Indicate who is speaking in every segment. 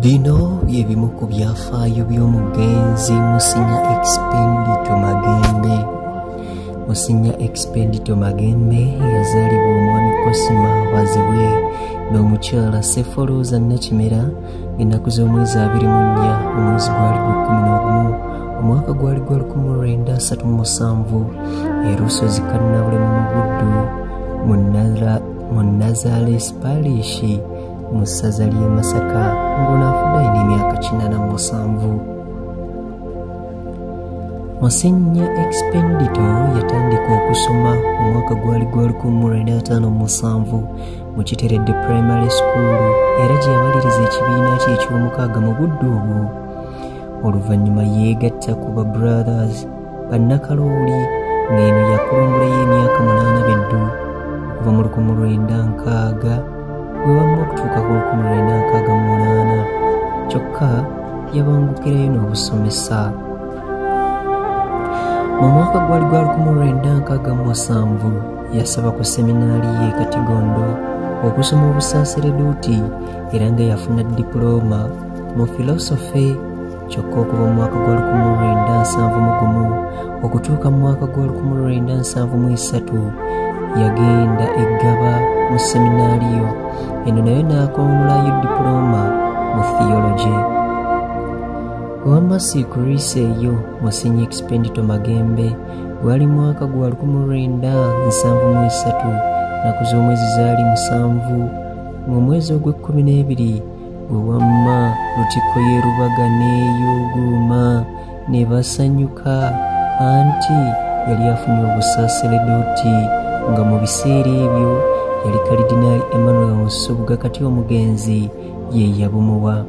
Speaker 1: Bino byebimu ku byafaayo by'omugenzi Musinya Expedito Magembe. Musinya Expedito Magembe yazaalibwa omwami Cosima Bazibwe n'omukyala Seforoza Nakimera ennaku z'omwezi 24 omwezi gwali gwa 11 omwaka gwali gwa 1937 erusozi Kannabulemu mu Buddu mu Nazareth Parish mu ssaza ly'e Masaka ng'onaafudde alina emyaka 87. Musinya Expedito yatandika okusoma omwaka gwali gwa 1957 mu Kiteredde Primary School era gye yamaliriza ekibiina kye eky'omukaaga mu budde obwo. Oluvannyuma yeegatta ku ba Brothers Bannakalooli ng'eno yakulumbulayo emyaka 8 beddu okuva mu 1960 gwe wamma okutuuka ku 1968 kyokka yabangukirayo n'obusomesa. Mu mwaka gwali gwa 1967 yasaba ku seminaali y'e Katigondo okusoma obusasereduuti era nga yafuna dipulooma mu philosophy kyokka okuva mu mwaka gwa 1971 okutuuka mu mwaka gwa 1973 yagenda eggaba mu seminaali yo eno nayo n'akongolayo dipulooma mu theology. Wamma siikuliisa eyo Musinya Expedito Magembe gwali mwaka gwa 1973 naku z'omwezi zaali 7 ng'omwezi ogw'e12 gwe wamma Lutikko y'e Rubaga n'eyuguuma ne basanyuka anti yali afunye obusasereduuti nga mu biseera ebyo yali Kalidinaali Emmanuel Musubuga kati omugenzi ye yabumuwa.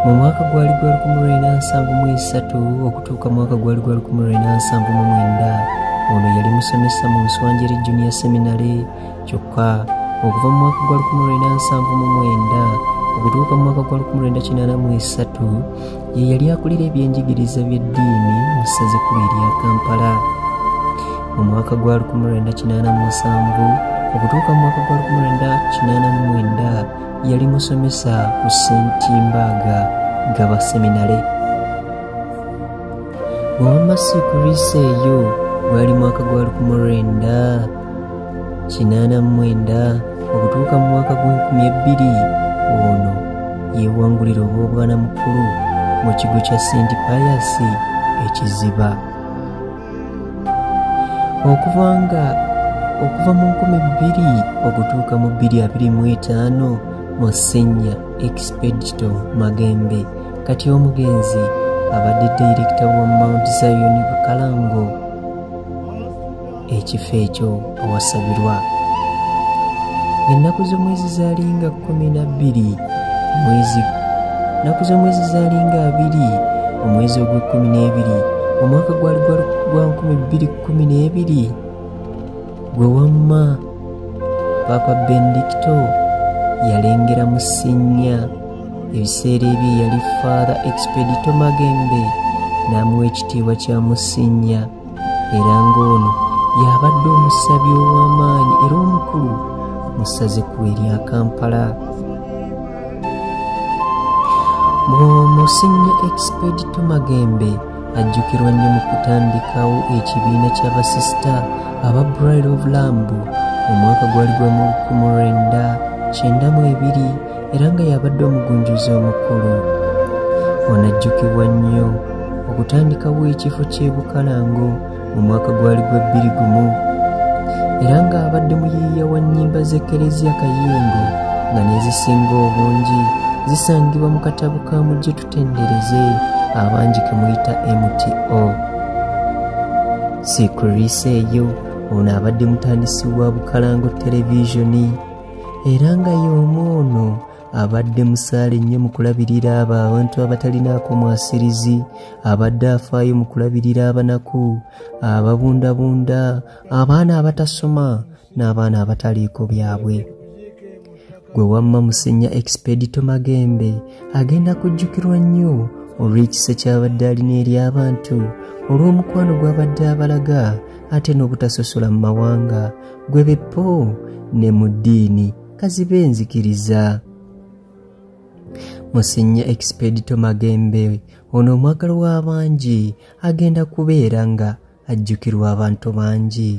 Speaker 1: Mu mwaka gwali gwa 1973 okutuuka mwaka gwali gwa 1979 ono yali musomesa mu Nswanjeri Junior Seminary kyokka okuva mu mwaka gwa 1979 okutuuka mu mwaka gwa 1983 ye yali akulira ebyenjigiriza by'eddiini mu ssaza ekkulu erya Kampala. Mu mwaka gwa 1987 okutuuka mu mwaka gwa 1989 yali musomesa ku St. Mbaga Gaba Seminary. Wamma siikuliisa eyo gwali mwaka gwa 1989 okutuuka mu mwaka gwa 2000 ono yeewangulira obwobwana mukulu mu kigo kya St. Pius ekiziba. Okuva mu 2000 okutuuka mu 2025 Musinya Expedito Magembe kati omugenzi abadde Director wa Mount Zion Bukalango ekifo ekyo awasabirwa. Ennaku z'omwezi zaalinga 12 omwezi ogw'e12 omwaka gwali gwa 2012 gwe wamma Papa Benedicto yalengera Musinya ebiseera ebyo yali Father Expedito Magembe n'amuwa ekitiibwa kya Musinya era ng'ono y'abadde omusabi ow'amaanyi era omukulu mu ssaza ekkulu erya Kampala. Musinya Expedito Magembe ajjukirwa nnyo mu kutandikawo ekibiina ky'abasisita aba Bride of Lamb omwaka gwali gwa 1992 era nga yabadde omugunjuzi omukulu. Ono ajjukirwa nnyo okutandikawo ekifo ky'e Bukalango mu mwaka gwali gwa 2001 era ng'abadde muyiiya wa nnyimba z'Eklezia Kayengo nga n'ezisinga obungi zisangibwa mu katabo ka Mujje Tutendereze abangi ke muyita MTO. Siikuliisa eyo ono abadde mutandisi wa Bukalango televisioni era nga y'omu ono abadde musaale nnyo mu kulabirira abo abantu abatalinaako mwasirizi, abadde afaayo mu kulabirira abanaku, ababundabunda, abaana abatasoma n'abaana abataliiko byabwe. Gwe wamma Musinya Expedito Magembe agenda kujjukirwa nnyo olw'ekisa ky'abadde alina eri abantu olw'omukwano gw'abadde abalaga ate n'obutasosola mu mawanga gwe beppo ne mu ddiini akazibe enzikiriza. Musinye Expedito Magembe ono omwagalo w'abangi agenda kubeera nga ajjukirwa abantu bangi.